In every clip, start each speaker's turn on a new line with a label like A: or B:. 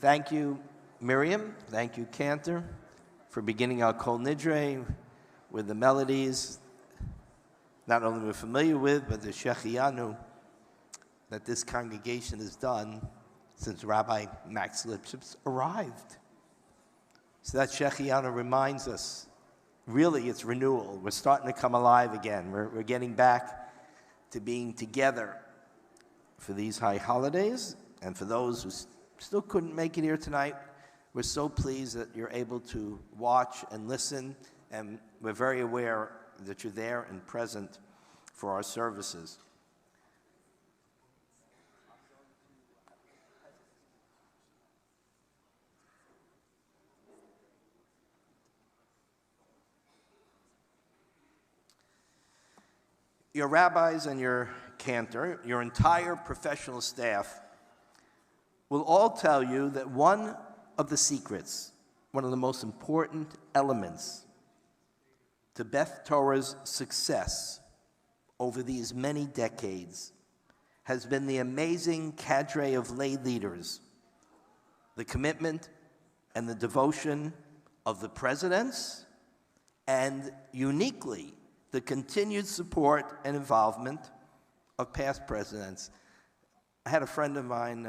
A: Thank you, Miriam. Thank you, Cantor, for beginning our Kol Nidre with the melodies not only we're familiar with, but the Shechianu that this congregation has done since Rabbi Max Lipschitz arrived. So that Shechianu reminds us, really it's renewal. We're starting to come alive again. We're getting back to being together for these high holidays. And for those who still couldn't make it here tonight, we're so pleased that you're able to watch and listen, and we're very aware that you're there and present for our services. Your rabbis and your cantor, your entire professional staff will all tell you that one of the secrets, one of the most important elements to Beth Torah's success over these many decades has been the amazing cadre of lay leaders, the commitment and the devotion of the presidents, and uniquely, the continued support and involvement of past presidents. I had a friend of mine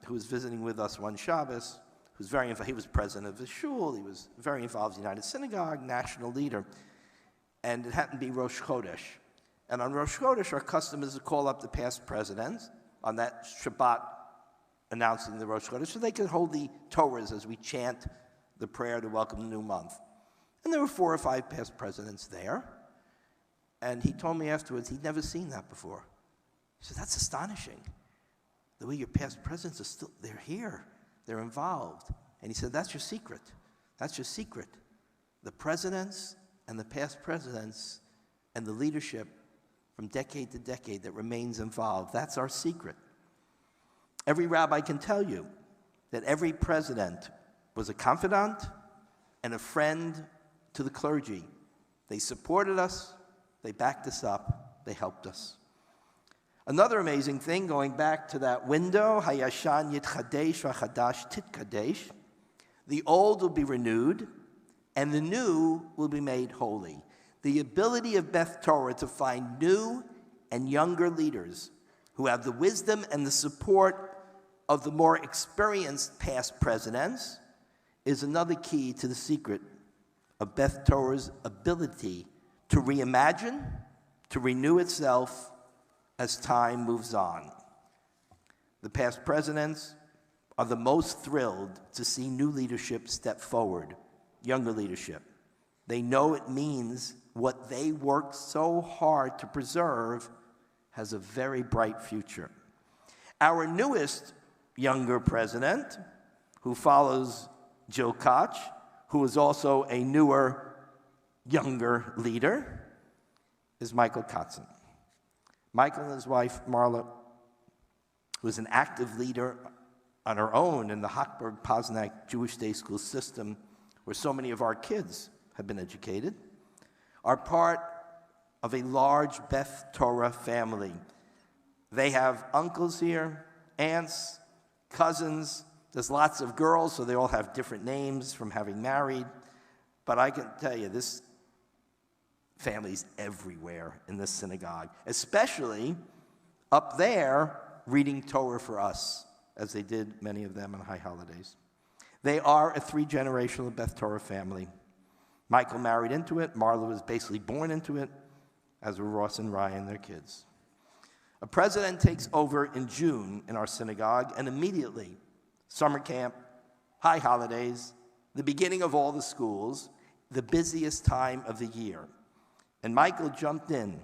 A: who was visiting with us one Shabbos, who's very involved. He was president of the shul. He was very involved in the United Synagogue, national leader. And it happened to be Rosh Chodesh. And on Rosh Chodesh, our custom is to call up the past presidents on that Shabbat announcing the Rosh Chodesh so they could hold the Torahs as we chant the prayer to welcome the new month. And there were 4 or 5 past presidents there. And he told me afterwards he'd never seen that before. He said, that's astonishing. The way your past presidents are still, they're here, they're involved. And he said, that's your secret. That's your secret. The presidents and the past presidents and the leadership from decade to decade that remains involved, that's our secret. Every rabbi can tell you that every president was a confidant and a friend to the clergy. They supported us, they backed us up, they helped us. Another amazing thing, going back to that window, Hayashan Yitchadesh V'Chadash Titkadesh, the old will be renewed, and the new will be made holy. The ability of Beth Torah to find new and younger leaders who have the wisdom and the support of the more experienced past presidents is another key to the secret of Beth Torah's ability to reimagine, to renew itself as time moves on. The past presidents are the most thrilled to see new leadership step forward, younger leadership. They know it means what they worked so hard to preserve has a very bright future. Our newest younger president, who follows Jill Koch, who is also a newer, younger leader, is Michael Kotzen. Michael and his wife, Marla, who is an active leader on her own in the Hochberg-Posnack Jewish Day School system, where so many of our kids have been educated, are part of a large Beth Torah family. They have uncles here, aunts, cousins. There's lots of girls, so they all have different names from having married. But I can tell you, this family's everywhere in this synagogue, especially up there reading Torah for us, as they did, many of them, on high holidays. They are a 3-generational Beth Torah family. Michael married into it. Marla was basically born into it, as were Ross and Ryan, their kids. A president takes over in June in our synagogue, and immediately, summer camp, high holidays, the beginning of all the schools, the busiest time of the year. And Michael jumped in,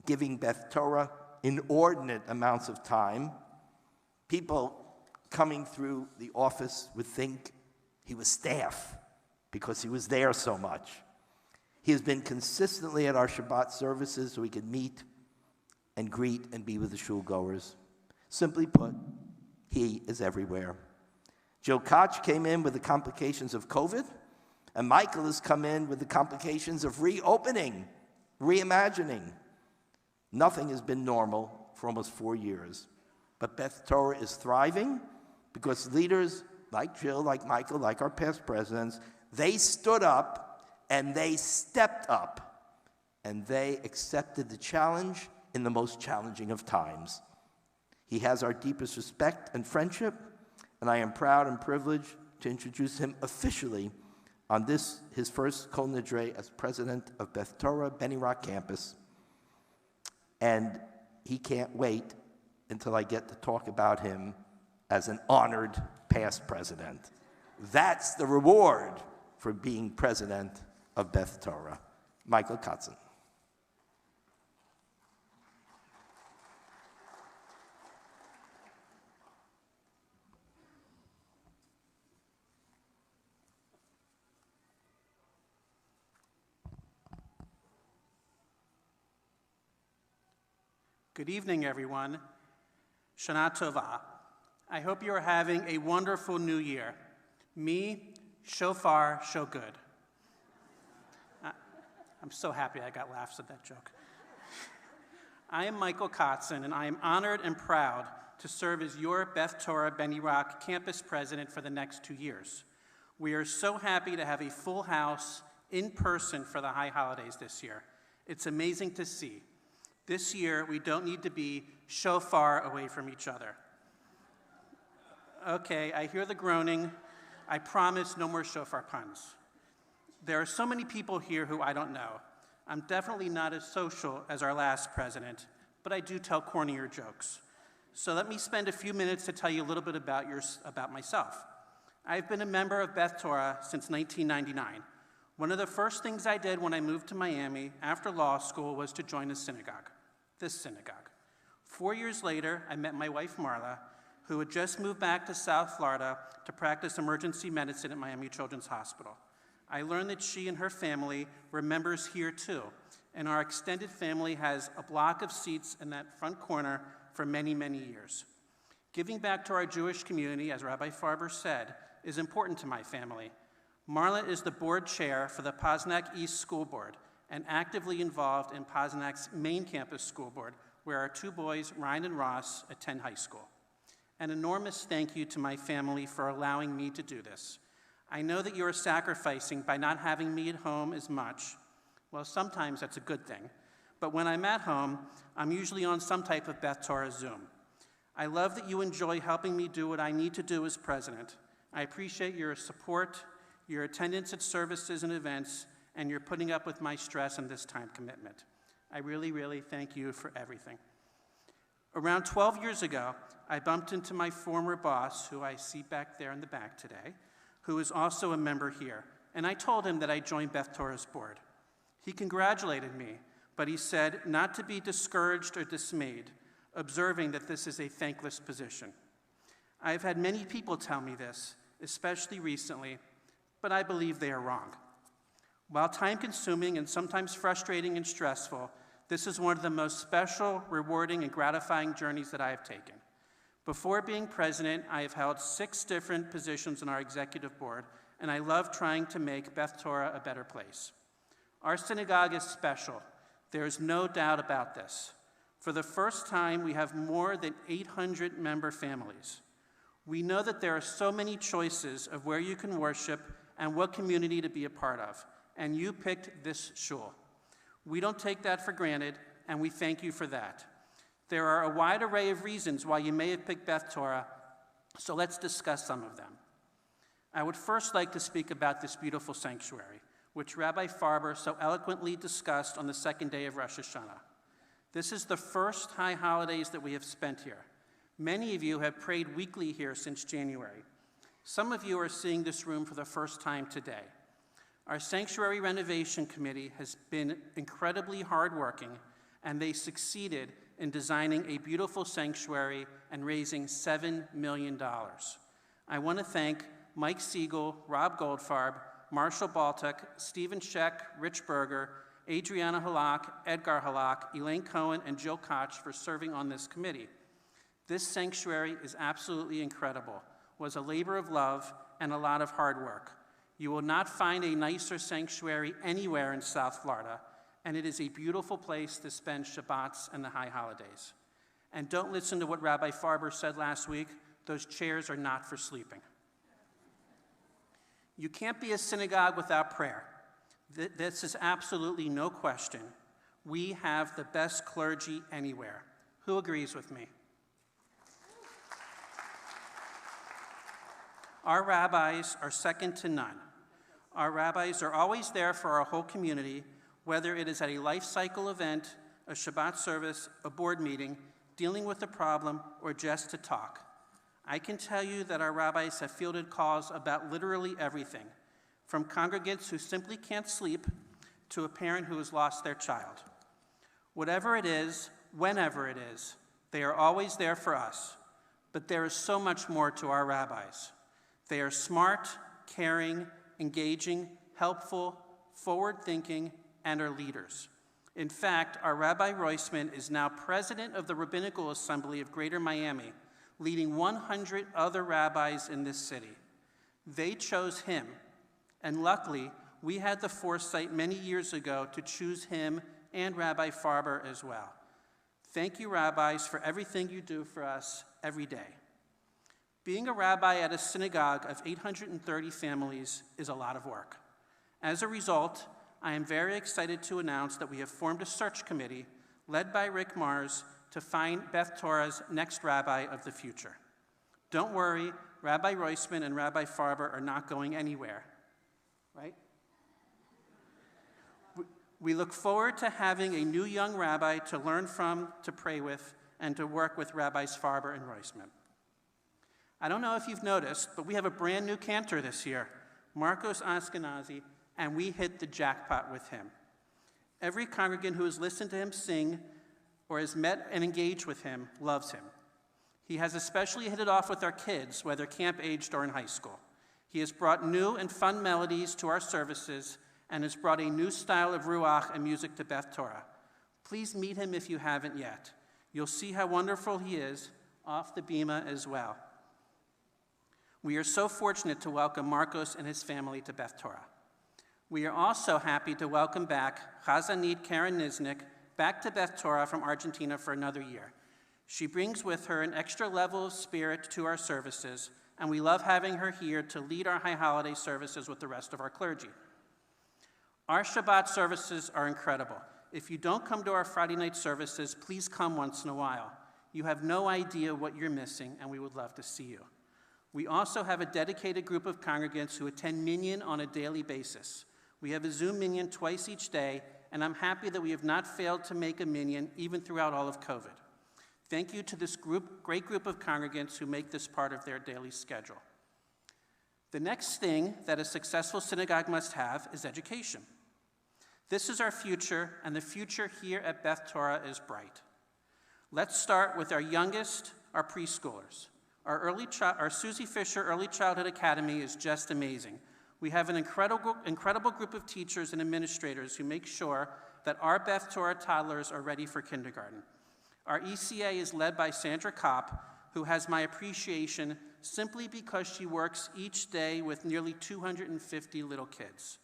A: giving Beth Torah inordinate amounts of time. People coming through the office would think he was staff because he was there so much. He has been consistently at our Shabbat services so we could meet and greet and be with the shul goers. Simply put, he is everywhere. Joe Koch came in with the complications of COVID, and Michael has come in with the complications of reopening, reimagining. Nothing has been normal for almost 4 years. But Beth Torah is thriving, because leaders like Jill, like Michael, like our past presidents, they stood up and they stepped up and they accepted the challenge in the most challenging of times. He has our deepest respect and friendship, and I am proud and privileged to introduce him officially on this, his first Kol Nidre as president of Beth Torah Beni Rock campus. And he can't wait until I get to talk about him as an honored past president. That's the reward for being president of Beth Torah. Michael Kotzen.
B: Good evening, everyone. Shana Tova. I hope you are having a wonderful new year. Me, shofar, show good. I'm so happy I got laughs at that joke. I am Michael Kotzen, and I am honored and proud to serve as your Beth Torah Beni Rock campus president for the next 2 years. We are so happy to have a full house in person for the high holidays this year. It's amazing to see. This year, we don't need to be shofar away from each other. Okay, I hear the groaning. I promise no more shofar puns. There are so many people here who I don't know. I'm definitely not as social as our last president, but I do tell cornier jokes. So let me spend a few minutes to tell you a little bit about myself. I've been a member of Beth Torah since 1999. One of the first things I did when I moved to Miami after law school was to join a synagogue, this synagogue. 4 years later, I met my wife, Marla, who had just moved back to South Florida to practice emergency medicine at Miami Children's Hospital. I learned that she and her family were members here too, and our extended family has a block of seats in that front corner for many, many years. Giving back to our Jewish community, as Rabbi Farber said, is important to my family. Marla is the board chair for the Posnack East School Board and actively involved in Posnack's main campus school board, where our 2 boys, Ryan and Ross, attend high school. An enormous thank you to my family for allowing me to do this. I know that you are sacrificing by not having me at home as much. Well, sometimes that's a good thing. But when I'm at home, I'm usually on some type of Beth Torah Zoom. I love that you enjoy helping me do what I need to do as president. I appreciate your support, your attendance at services and events, and your putting up with my stress and this time commitment. I really, really thank you for everything. Around 12 years ago, I bumped into my former boss, who I see back there in the back today, who is also a member here, and I told him that I joined Beth Torah's board. He congratulated me, but he said not to be discouraged or dismayed, observing that this is a thankless position. I've had many people tell me this, especially recently, but I believe they are wrong. While time-consuming and sometimes frustrating and stressful, this is one of the most special, rewarding, and gratifying journeys that I have taken. Before being president, I have held 6 different positions on our executive board, and I love trying to make Beth Torah a better place. Our synagogue is special. There is no doubt about this. For the first time, we have more than 800 member families. We know that there are so many choices of where you can worship and what community to be a part of, and you picked this shul. We don't take that for granted, and we thank you for that. There are a wide array of reasons why you may have picked Beth Torah, so let's discuss some of them. I would first like to speak about this beautiful sanctuary, which Rabbi Farber so eloquently discussed on the second day of Rosh Hashanah. This is the first high holidays that we have spent here. Many of you have prayed weekly here since January. Some of you are seeing this room for the first time today. Our sanctuary renovation committee has been incredibly hardworking, and they succeeded in designing a beautiful sanctuary and raising $7 million. I want to thank Mike Siegel, Rob Goldfarb, Marshall Baltic, Stephen Scheck, Rich Berger, Adriana Halak, Edgar Halak, Elaine Cohen, and Jill Koch for serving on this committee. This sanctuary is absolutely incredible, was a labor of love and a lot of hard work. You will not find a nicer sanctuary anywhere in South Florida, and it is a beautiful place to spend Shabbats and the high holidays. And don't listen to what Rabbi Farber said last week. those chairs are not for sleeping. You can't be a synagogue without prayer. This is absolutely no question. We have the best clergy anywhere. Who agrees with me? Our rabbis are second to none. Our rabbis are always there for our whole community, whether it is at a life cycle event, a Shabbat service, a board meeting, dealing with a problem, or just to talk. I can tell you that our rabbis have fielded calls about literally everything, from congregants who simply can't sleep to a parent who has lost their child. Whatever it is, whenever it is, they are always there for us. But there is so much more to our rabbis. They are smart, caring, engaging, helpful, forward-thinking, and are leaders. In fact, our Rabbi Roisman is now president of the Rabbinical Assembly of Greater Miami, leading 100 other rabbis in this city. They chose him, and luckily, we had the foresight many years ago to choose him and Rabbi Farber as well. Thank you, rabbis, for everything you do for us every day. Being a rabbi at a synagogue of 830 families is a lot of work. As a result, I am very excited to announce that we have formed a search committee led by Rick Mars to find Beth Torah's next rabbi of the future. Don't worry, Rabbi Roisman and Rabbi Farber are not going anywhere, right? We look forward to having a new young rabbi to learn from, to pray with, and to work with Rabbis Farber and Roisman. I don't know if you've noticed, but we have a brand new cantor this year, Marcos Ashkenazi, and we hit the jackpot with him. Every congregant who has listened to him sing or has met and engaged with him loves him. He has especially hit it off with our kids, whether camp-aged or in high school. He has brought new and fun melodies to our services and has brought a new style of ruach and music to Beth Torah. Please meet him if you haven't yet. You'll see how wonderful he is off the bima as well. We are so fortunate to welcome Marcos and his family to Beth Torah. We are also happy to welcome back Chazanit Karen Niznik back to Beth Torah from Argentina for another year. She brings with her an extra level of spirit to our services, and we love having her here to lead our high holiday services with the rest of our clergy. Our Shabbat services are incredible. If you don't come to our Friday night services, please come once in a while. You have no idea what you're missing, and we would love to see you. We also have a dedicated group of congregants who attend minyan on a daily basis. We have a Zoom minyan twice each day, and I'm happy that we have not failed to make a minyan even throughout all of COVID. Thank you to this great group of congregants who make this part of their daily schedule. The next thing that a successful synagogue must have is education. This is our future, and the future here at Beth Torah is bright. Let's start with our youngest, our preschoolers. Our Susie Fisher Early Childhood Academy is just amazing. We have an incredible group of teachers and administrators who make sure that our Beth Torah toddlers are ready for kindergarten. Our ECA is led by Sandra Kopp, who has my appreciation simply because she works each day with nearly 250 little kids.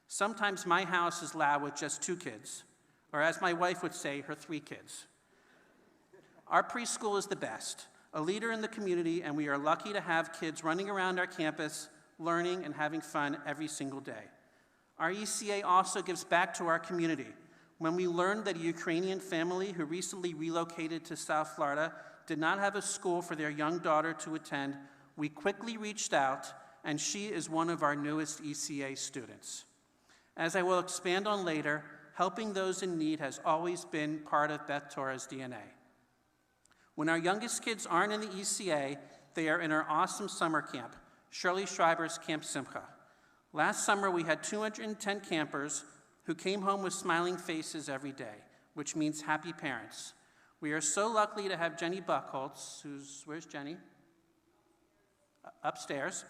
B: Sometimes my house is loud with just 2 kids, or as my wife would say, her 3 kids. Our preschool is the best, a leader in the community, and we are lucky to have kids running around our campus, learning and having fun every single day. Our ECA also gives back to our community. When we learned that a Ukrainian family who recently relocated to South Florida did not have a school for their young daughter to attend, we quickly reached out, and she is one of our newest ECA students. As I will expand on later, helping those in need has always been part of Beth Torah's DNA. When our youngest kids aren't in the ECA, they are in our awesome summer camp, Shirley Schreiber's Camp Simcha. Last summer, we had 210 campers who came home with smiling faces every day, which means happy parents. We are so lucky to have Jenny Buchholz, where's Jenny? Upstairs.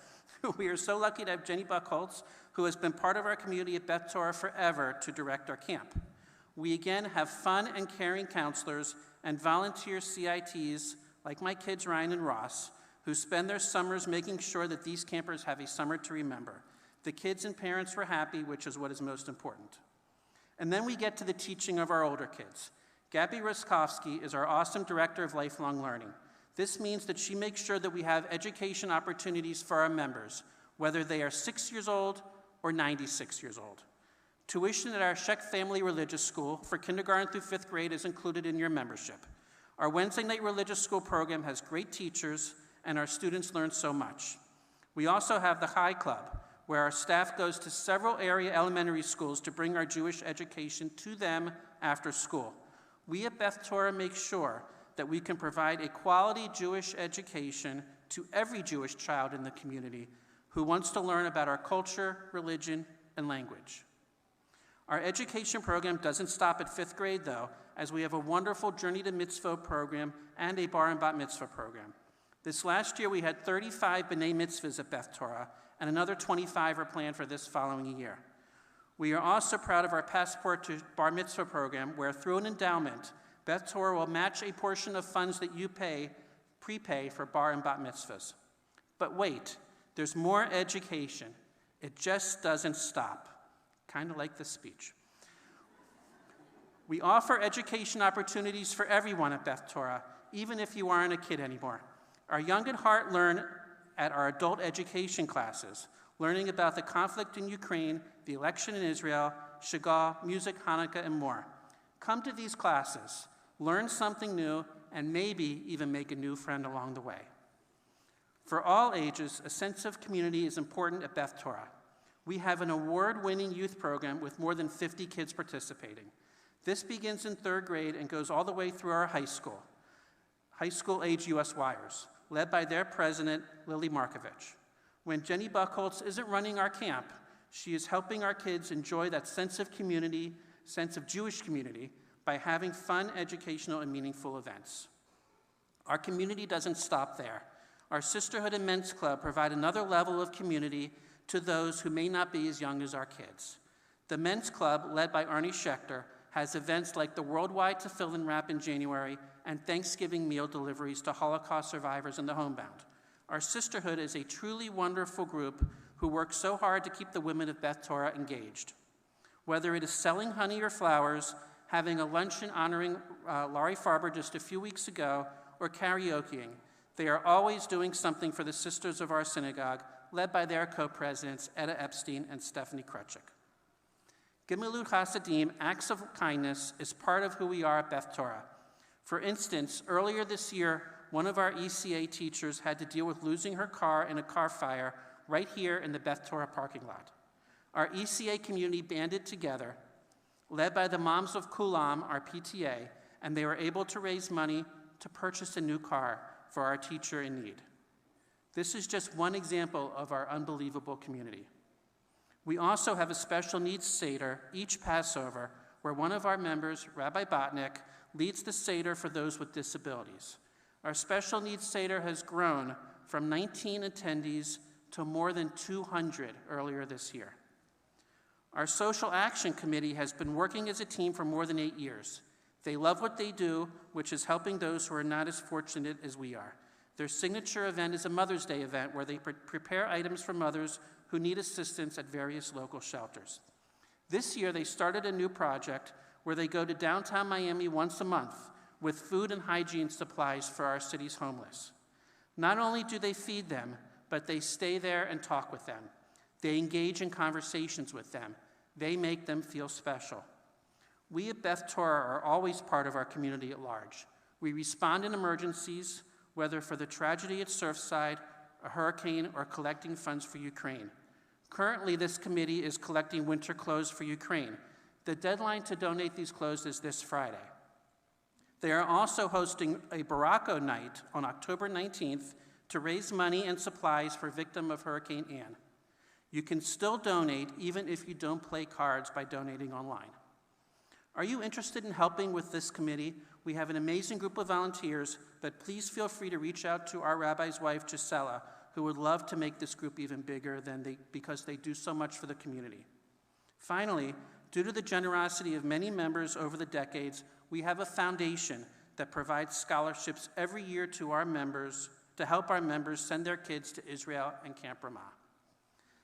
B: We are so lucky to have Jenny Buchholz, who has been part of our community at Beth Torah forever, to direct our camp. We again have fun and caring counselors and volunteer CITs, like my kids Ryan and Ross, who spend their summers making sure that these campers have a summer to remember. The kids and parents were happy, which is what is most important. And then we get to the teaching of our older kids. Gabby Ruskowski is our awesome director of lifelong learning. This means that she makes sure that we have education opportunities for our members, whether they are 6 years old or 96 years old. Tuition at our Sheck Family Religious School for kindergarten through 5th grade is included in your membership. Our Wednesday night religious school program has great teachers, and our students learn so much. We also have the High Club, where our staff goes to several area elementary schools to bring our Jewish education to them after school. We at Beth Torah make sure that we can provide a quality Jewish education to every Jewish child in the community who wants to learn about our culture, religion, and language. Our education program doesn't stop at 5th grade, though, as we have a wonderful Journey to Mitzvah program and a Bar and Bat Mitzvah program. This last year, we had 35 B'nai Mitzvahs at Beth Torah, and another 25 are planned for this following year. We are also proud of our Passport to Bar Mitzvah program, where through an endowment, Beth Torah will match a portion of funds that you prepay for Bar and Bat Mitzvahs. But wait, there's more education. It just doesn't stop. Kind of like this speech. We offer education opportunities for everyone at Beth Torah, even if you aren't a kid anymore. Our young at heart learn at our adult education classes, learning about the conflict in Ukraine, the election in Israel, Chagall, music, Hanukkah, and more. Come to these classes, learn something new, and maybe even make a new friend along the way. For all ages, a sense of community is important at Beth Torah. We have an award-winning youth program with more than 50 kids participating. This begins in 3rd grade and goes all the way through our high school age USYers, led by their president, Lily Markovich. When Jenny Buchholz isn't running our camp, she is helping our kids enjoy that sense of community, sense of Jewish community, by having fun, educational, and meaningful events. Our community doesn't stop there. Our Sisterhood and Men's Club provide another level of community to those who may not be as young as our kids. The Men's Club, led by Arnie Schechter, has events like the Worldwide Tefillin Wrap in January and Thanksgiving meal deliveries to Holocaust survivors and the homebound. Our Sisterhood is a truly wonderful group who works so hard to keep the women of Beth Torah engaged. Whether it is selling honey or flowers, having a luncheon honoring Laurie Farber just a few weeks ago, or karaokeing, they are always doing something for the sisters of our synagogue, led by their co-presidents, Etta Epstein and Stephanie Krutchik. Gemilut Chasadim, acts of kindness, is part of who we are at Beth Torah. For instance, earlier this year, one of our ECA teachers had to deal with losing her car in a car fire right here in the Beth Torah parking lot. Our ECA community banded together, led by the Moms of Kulam, our PTA, and they were able to raise money to purchase a new car for our teacher in need. This is just one example of our unbelievable community. We also have a special needs Seder each Passover, where one of our members, Rabbi Botnick, leads the Seder for those with disabilities. Our special needs Seder has grown from 19 attendees to more than 200 earlier this year. Our Social Action Committee has been working as a team for more than 8 years. They love what they do, which is helping those who are not as fortunate as we are. Their signature event is a Mother's Day event where they prepare items for mothers who need assistance at various local shelters. This year, they started a new project where they go to downtown Miami once a month with food and hygiene supplies for our city's homeless. Not only do they feed them, but they stay there and talk with them. They engage in conversations with them. They make them feel special. We at Beth Torah are always part of our community at large. We respond in emergencies, whether for the tragedy at Surfside, a hurricane, or collecting funds for Ukraine. Currently, this committee is collecting winter clothes for Ukraine. The deadline to donate these clothes is this Friday. They are also hosting a Baracco night on October 19th to raise money and supplies for victim of Hurricane Ann. You can still donate even if you don't play cards by donating online. Are you interested in helping with this committee? We have an amazing group of volunteers, but please feel free to reach out to our rabbi's wife, Gisela, who would love to make this group even bigger because they do so much for the community. Finally, due to the generosity of many members over the decades, we have a foundation that provides scholarships every year to our members to help our members send their kids to Israel and Camp Ramah.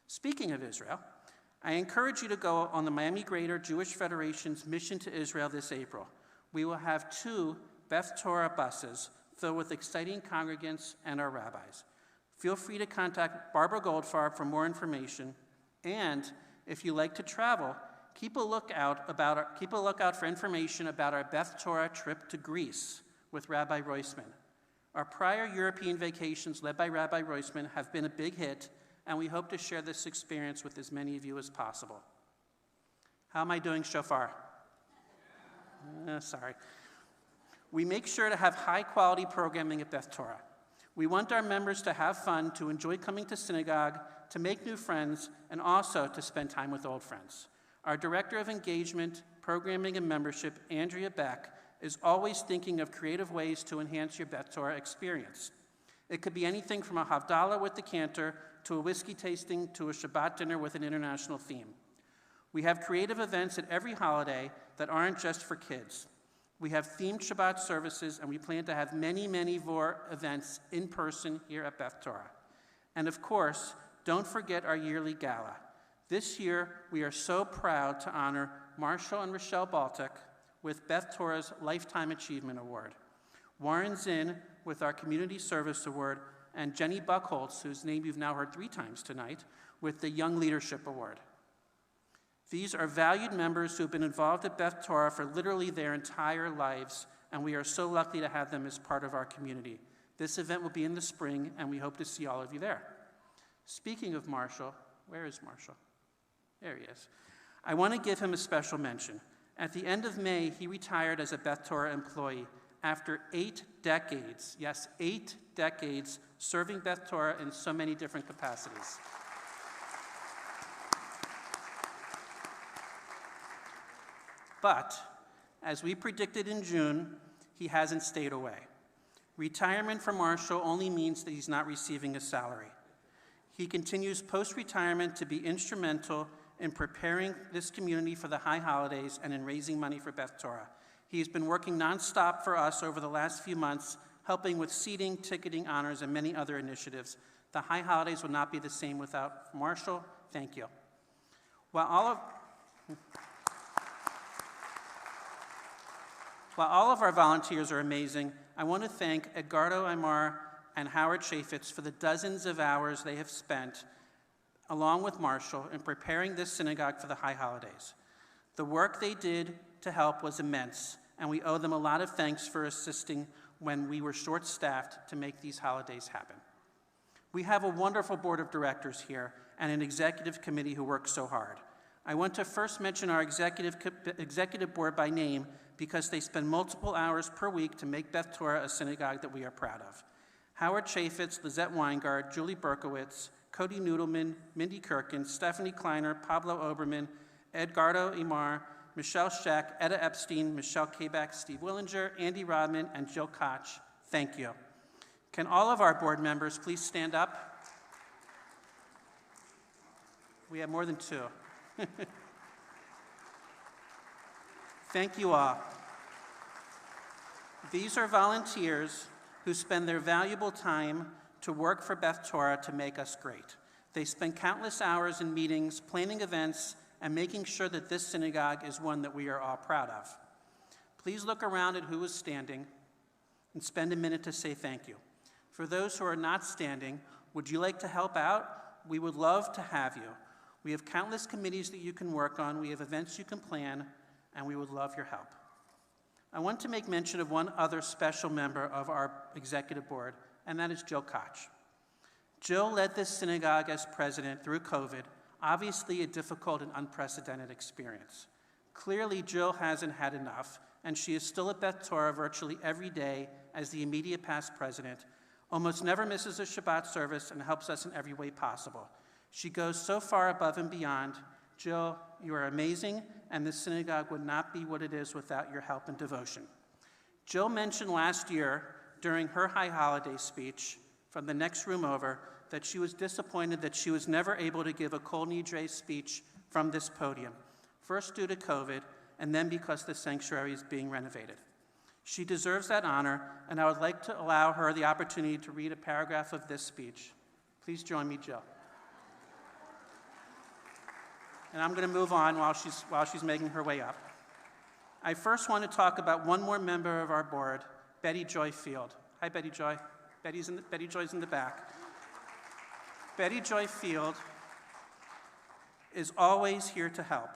B: Speaking of Israel, I encourage you to go on the Miami Greater Jewish Federation's mission to Israel this April. We will have 2 Beth Torah buses filled with exciting congregants and our rabbis. Feel free to contact Barbara Goldfarb for more information, and if you like to travel, keep a lookout for information about our Beth Torah trip to Greece with Rabbi Roisman. Our prior European vacations led by Rabbi Roisman have been a big hit, and we hope to share this experience with as many of you as possible. How am I doing, shofar? Sorry. We make sure to have high-quality programming at Beth Torah. We want our members to have fun, to enjoy coming to synagogue, to make new friends, and also to spend time with old friends. Our Director of Engagement, Programming, and Membership, Andrea Beck, is always thinking of creative ways to enhance your Beth Torah experience. It could be anything from a Havdalah with the cantor, to a whiskey tasting, to a Shabbat dinner with an international theme. We have creative events at every holiday that aren't just for kids. We have themed Shabbat services, and we plan to have many, many more events in person here at Beth Torah. And of course, don't forget our yearly gala. This year, we are so proud to honor Marshall and Rochelle Baltic with Beth Torah's Lifetime Achievement Award, Warren Zinn with our Community Service Award, and Jenny Buckholtz, whose name you've now heard 3 times tonight, with the Young Leadership Award. These are valued members who have been involved at Beth Torah for literally their entire lives, and we are so lucky to have them as part of our community. This event will be in the spring, and we hope to see all of you there. Speaking of Marshall, where is Marshall? There he is. I want to give him a special mention. At the end of May, he retired as a Beth Torah employee after 8 decades, yes, 8 decades, serving Beth Torah in so many different capacities. But, as we predicted in June, he hasn't stayed away. Retirement for Marshall only means that he's not receiving a salary. He continues post-retirement to be instrumental in preparing this community for the high holidays and in raising money for Beth Torah. He's been working nonstop for us over the last few months, helping with seating, ticketing, honors, and many other initiatives. The high holidays would not be the same without Marshall. Thank you. While all of our volunteers are amazing, I want to thank Edgardo Aymar and Howard Chaffetz for the dozens of hours they have spent, along with Marshall, in preparing this synagogue for the high holidays. The work they did to help was immense, and we owe them a lot of thanks for assisting when we were short-staffed to make these holidays happen. We have a wonderful board of directors here and an executive committee who work so hard. I want to first mention our executive board by name because they spend multiple hours per week to make Beth Torah a synagogue that we are proud of. Howard Chaffetz, Lizette Weingard, Julie Berkowitz, Cody Noodleman, Mindy Kirkin, Stephanie Kleiner, Pablo Oberman, Edgardo Imar, Michelle Scheck, Etta Epstein, Michelle Kabak, Steve Willinger, Andy Rodman, and Jill Koch. Thank you. Can all of our board members please stand up? We have more than 2. Thank you all. These are volunteers who spend their valuable time to work for Beth Torah to make us great. They spend countless hours in meetings, planning events, and making sure that this synagogue is one that we are all proud of. Please look around at who is standing and spend a minute to say thank you. For those who are not standing, would you like to help out? We would love to have you. We have countless committees that you can work on, we have events you can plan, and we would love your help. I want to make mention of one other special member of our executive board, and that is Jill Koch. Jill led this synagogue as president through COVID, obviously a difficult and unprecedented experience. Clearly, Jill hasn't had enough, and she is still at Beth Torah virtually every day as the immediate past president, almost never misses a Shabbat service, and helps us in every way possible. She goes so far above and beyond. Jill, you are amazing, and this synagogue would not be what it is without your help and devotion. Jill mentioned last year during her high holiday speech from the next room over that she was disappointed that she was never able to give a Kol Nidre speech from this podium, first due to COVID, and then because the sanctuary is being renovated. She deserves that honor, and I would like to allow her the opportunity to read a paragraph of this speech. Please join me, Jill. And I'm going to move on while she's making her way up. I first want to talk about one more member of our board, Betty Joy Field. Hi, Betty Joy. Betty Joy's in the back. Betty Joy Field is always here to help.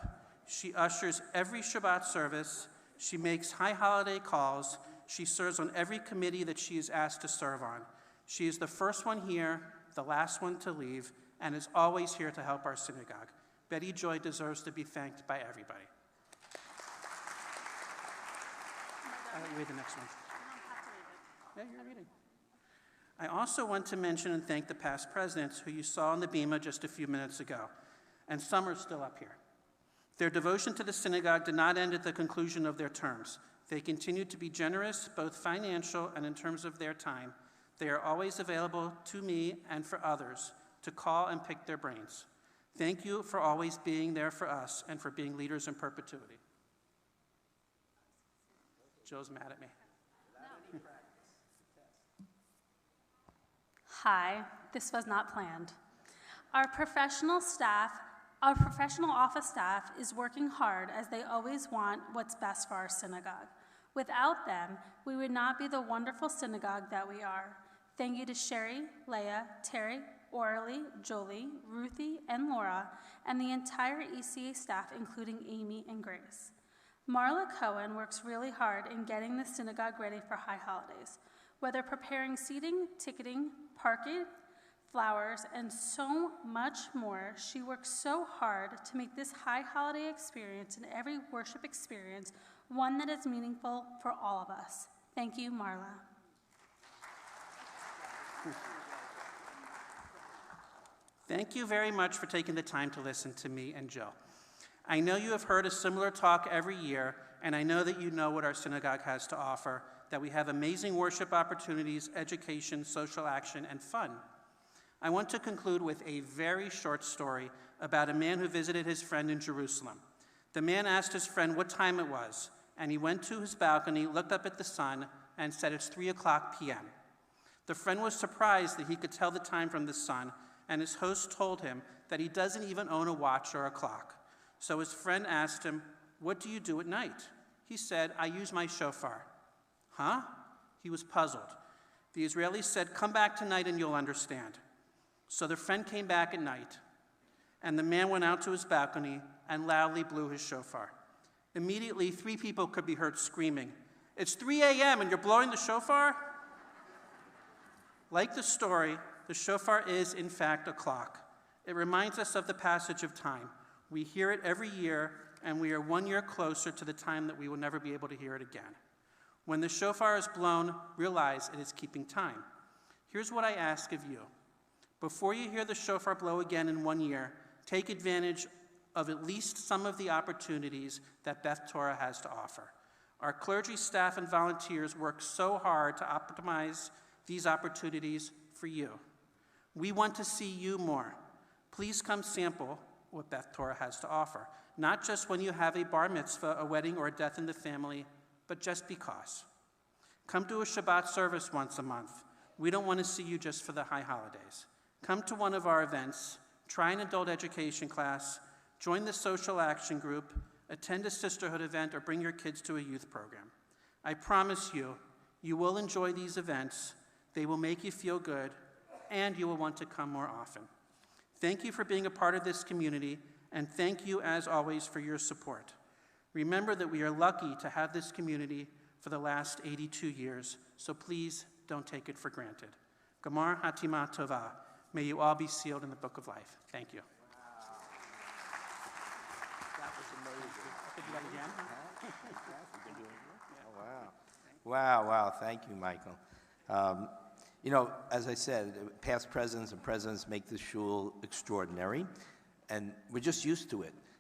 B: She ushers every Shabbat service. She makes high holiday calls. She serves on every committee that she is asked to serve on. She is the first one here, the last one to leave, and is always here to help our synagogue. Betty Joy deserves to be thanked by everybody. Read the next one. Yeah, you're reading. I also want to mention and thank the past presidents who you saw on the bema just a few minutes ago, and some are still up here. Their devotion to the synagogue did not end at the conclusion of their terms. They continued to be generous, both financial and in terms of their time. They are always available to me and for others to call and pick their brains. Thank you for always being there for us and for being leaders in perpetuity. Joe's mad at me.
C: Hi, this was not planned. Our professional office staff is working hard as they always want what's best for our synagogue. Without them, we would not be the wonderful synagogue that we are. Thank you to Sherry, Leah, Terry, Orly, Jolie, Ruthie, and Laura, and the entire ECA staff, including Amy and Grace. Marla Cohen works really hard in getting the synagogue ready for high holidays. Whether preparing seating, ticketing, parking, flowers, and so much more, she works so hard to make this high holiday experience and every worship experience one that is meaningful for all of us. Thank you, Marla.
B: Thank you very much for taking the time to listen to me and Joe. I know you have heard a similar talk every year, and I know that you know what our synagogue has to offer, that we have amazing worship opportunities, education, social action, and fun. I want to conclude with a very short story about a man who visited his friend in Jerusalem. The man asked his friend what time it was, and he went to his balcony, looked up at the sun, and said it's 3:00 p.m. The friend was surprised that he could tell the time from the sun, and his host told him that he doesn't even own a watch or a clock. So his friend asked him, "What do you do at night?" He said, "I use my shofar." Huh? He was puzzled. The Israeli said, "Come back tonight and you'll understand." So the friend came back at night, and the man went out to his balcony and loudly blew his shofar. Immediately, 3 people could be heard screaming, "It's 3 a.m. and you're blowing the shofar?" Like the story, the shofar is, in fact, a clock. It reminds us of the passage of time. We hear it every year, and we are 1 year closer to the time that we will never be able to hear it again. When the shofar is blown, realize it is keeping time. Here's what I ask of you. Before you hear the shofar blow again in 1 year, take advantage of at least some of the opportunities that Beth Torah has to offer. Our clergy, staff, and volunteers work so hard to optimize these opportunities for you. We want to see you more. Please come sample what Beth Torah has to offer, not just when you have a bar mitzvah, a wedding, or a death in the family, but just because. Come to a Shabbat service once a month. We don't want to see you just for the high holidays. Come to one of our events, try an adult education class, join the social action group, attend a sisterhood event, or bring your kids to a youth program. I promise you, you will enjoy these events, they will make you feel good, and you will want to come more often. Thank you for being a part of this community, and thank you, as always, for your support. Remember that we are lucky to have this community for the last 82 years, so please don't take it for granted. Gamar Hatima Tova. May you all be sealed in the book of life. Thank you.
A: Wow. That was amazing.
B: I could do that again.
A: Oh, wow. Wow. Thank you, Michael. As I said, past presidents and presidents make this shul extraordinary, and we're just used to it.